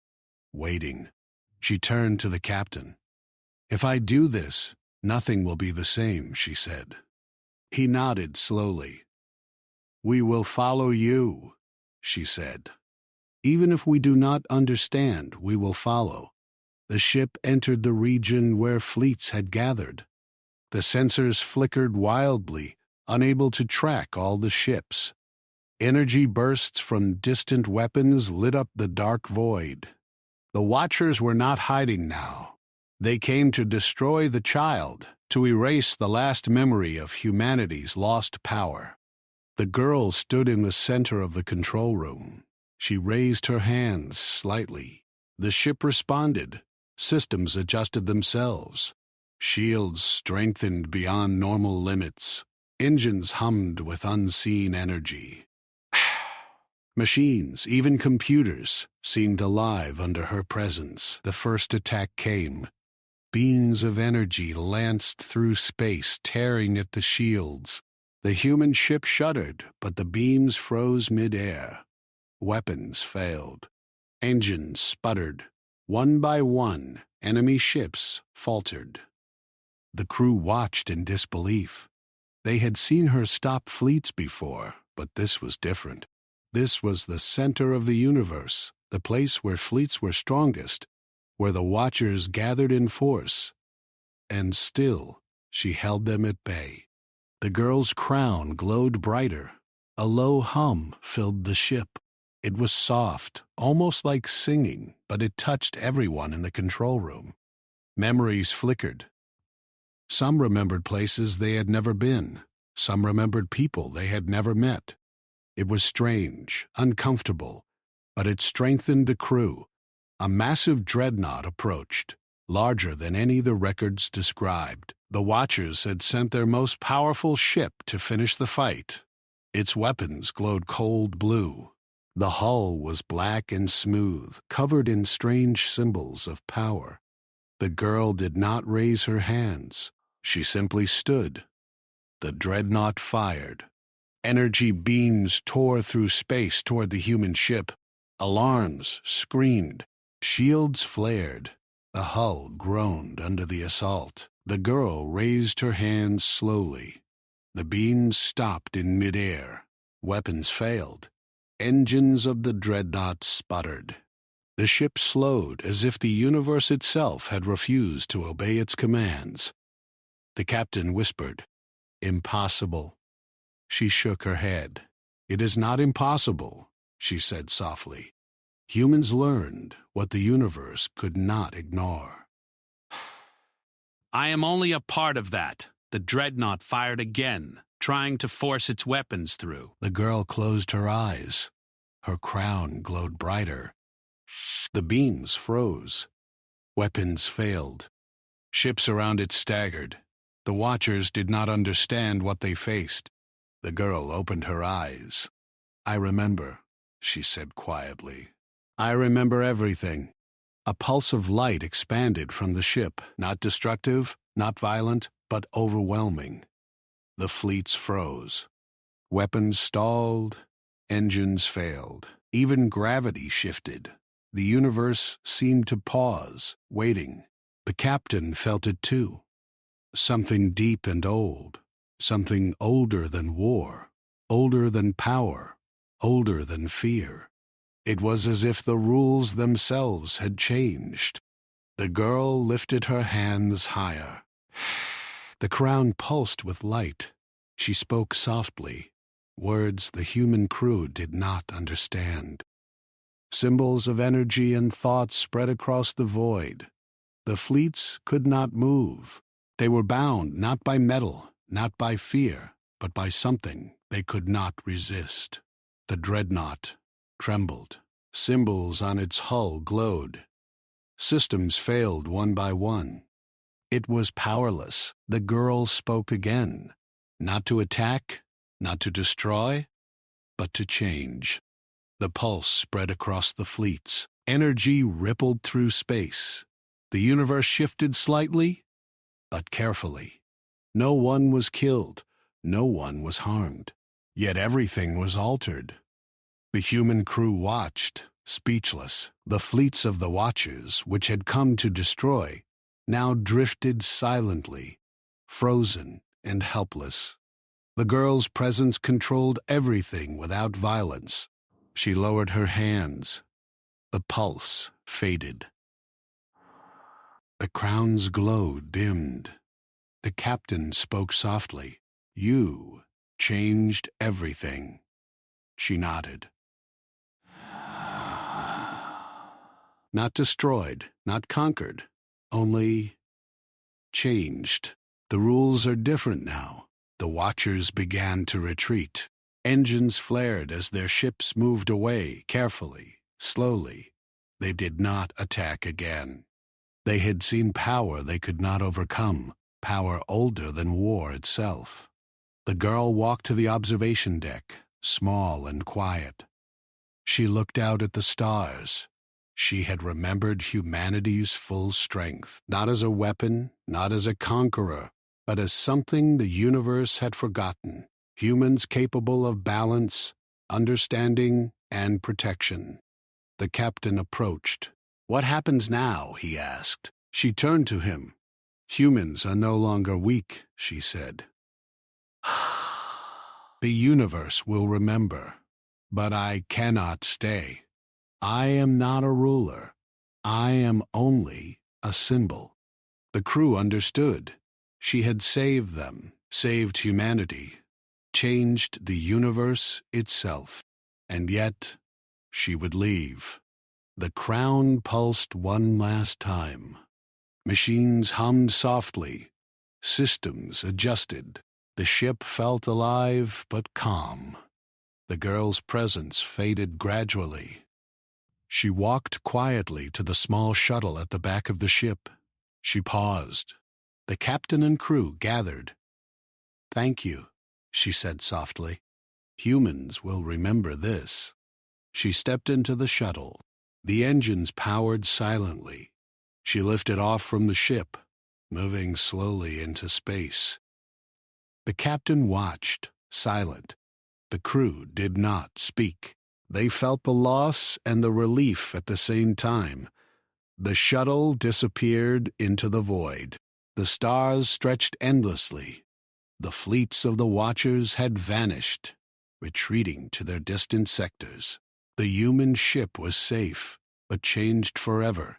A: waiting. She turned to the captain. "If I do this, nothing will be the same," she said. He nodded slowly. "We will follow you," she said. "Even if we do not understand, we will follow." The ship entered the region where fleets had gathered. The sensors flickered wildly, unable to track all the ships. Energy bursts from distant weapons lit up the dark void. The Watchers were not hiding now. They came to destroy the child, to erase the last memory of humanity's lost power. The girl stood in the center of the control room. She raised her hands slightly. The ship responded. Systems adjusted themselves. Shields strengthened beyond normal limits. Engines hummed with unseen energy. Machines, even computers, seemed alive under her presence. The first attack came. Beams of energy lanced through space, tearing at the shields. The human ship shuddered, but the beams froze mid-air. Weapons failed. Engines sputtered. One by one, enemy ships faltered. The crew watched in disbelief. They had seen her stop fleets before, but this was different. This was the center of the universe, the place where fleets were strongest, where the Watchers gathered in force. And still, she held them at bay. The girl's crown glowed brighter. A low hum filled the ship. It was soft, almost like singing, but it touched everyone in the control room. Memories flickered. Some remembered places they had never been. Some remembered people they had never met. It was strange, uncomfortable, but it strengthened the crew. A massive dreadnought approached, larger than any the records described. The Watchers had sent their most powerful ship to finish the fight. Its weapons glowed cold blue. The hull was black and smooth, covered in strange symbols of power. The girl did not raise her hands. She simply stood. The dreadnought fired. Energy beams tore through space toward the human ship. Alarms screamed. Shields flared. The hull groaned under the assault. The girl raised her hands slowly. The beams stopped in midair. Weapons failed. Engines of the dreadnought sputtered. The ship slowed as if the universe itself had refused to obey its commands. The captain whispered, "Impossible." She shook her head. "It is not impossible," she said softly. "Humans learned what the universe could not ignore."
F: I am only a part of that. The dreadnought fired again, trying to force its weapons through.
A: The girl closed her eyes. Her crown glowed brighter. The beams froze. Weapons failed. Ships around it staggered. The watchers did not understand what they faced. The girl opened her eyes. "I remember," she said quietly. "I remember everything." A pulse of light expanded from the ship, not destructive, not violent, but overwhelming. The fleets froze. Weapons stalled. Engines failed. Even gravity shifted. The universe seemed to pause, waiting. The captain felt it too. Something deep and old. Something older than war. Older than power. Older than fear. It was as if the rules themselves had changed. The girl lifted her hands higher. The crown pulsed with light. She spoke softly, words the human crew did not understand. Symbols of energy and thought spread across the void. The fleets could not move. They were bound not by metal, not by fear, but by something they could not resist. The dreadnought trembled. Symbols on its hull glowed. Systems failed one by one. It was powerless. The girl spoke again. Not to attack, not to destroy, but to change. The pulse spread across the fleets. Energy rippled through space. The universe shifted slightly, but carefully. No one was killed. No one was harmed. Yet everything was altered. The human crew watched, speechless. The fleets of the Watchers, which had come to destroy, now drifted silently, frozen and helpless. The girl's presence controlled everything without violence. She lowered her hands. The pulse faded. The crown's glow dimmed. The captain spoke softly. "You changed everything." She nodded. Not destroyed, not conquered, only changed. The rules are different now. The Watchers began to retreat. Engines flared as their ships moved away, carefully, slowly. They did not attack again. They had seen power they could not overcome, power older than war itself. The girl walked to the observation deck, small and quiet. She looked out at the stars. She had remembered humanity's full strength, not as a weapon, not as a conqueror, but as something the universe had forgotten. Humans capable of balance, understanding, and protection. The captain approached. "What happens now?" he asked. She turned to him. "Humans are no longer weak," she said. "The universe will remember, but I cannot stay. I am not a ruler. I am only a symbol." The crew understood. She had saved them, saved humanity, changed the universe itself. And yet, she would leave. The crown pulsed one last time. Machines hummed softly. Systems adjusted. The ship felt alive but calm. The girl's presence faded gradually. She walked quietly to the small shuttle at the back of the ship. She paused. The captain and crew gathered. "Thank you," she said softly. "Humans will remember this." She stepped into the shuttle. The engines powered silently. She lifted off from the ship, moving slowly into space. The captain watched, silent. The crew did not speak. They felt the loss and the relief at the same time. The shuttle disappeared into the void. The stars stretched endlessly. The fleets of the Watchers had vanished, retreating to their distant sectors. The human ship was safe, but changed forever.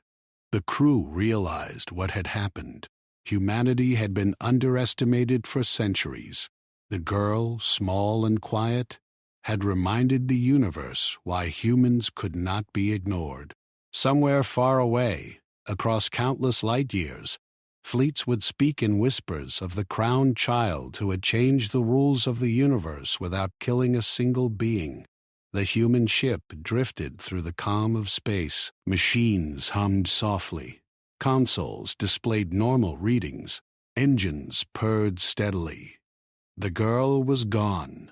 A: The crew realized what had happened. Humanity had been underestimated for centuries. The girl, small and quiet, had reminded the universe why humans could not be ignored. Somewhere far away, across countless light years, fleets would speak in whispers of the crowned child who had changed the rules of the universe without killing a single being. The human ship drifted through the calm of space. Machines hummed softly. Consoles displayed normal readings. Engines purred steadily. The girl was gone,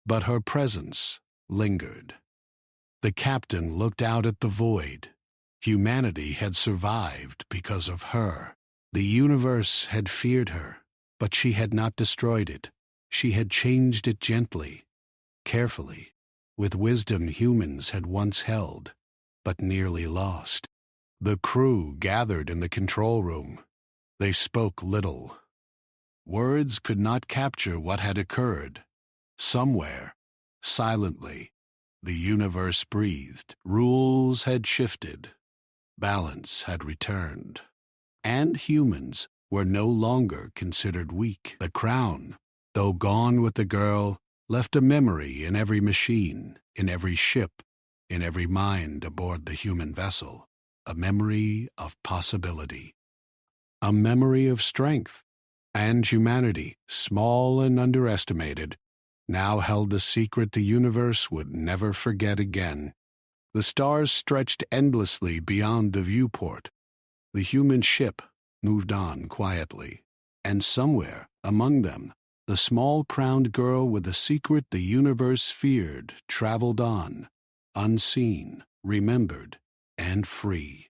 A: but her presence lingered. The captain looked out at the void. Humanity had survived because of her. The universe had feared her, but she had not destroyed it. She had changed it gently, carefully, with wisdom humans had once held, but nearly lost. The crew gathered in the control room. They spoke little. Words could not capture what had occurred. Somewhere, silently, the universe breathed. Rules had shifted. Balance had returned. And humans were no longer considered weak. The crown, though gone with the girl, left a memory in every machine, in every ship, in every mind aboard the human vessel. A memory of possibility. A memory of strength. And humanity, small and underestimated, now held the secret the universe would never forget again. The stars stretched endlessly beyond the viewport. The human ship moved on quietly. And somewhere, among them, the small crowned girl with the secret the universe feared traveled on, unseen, remembered, and free.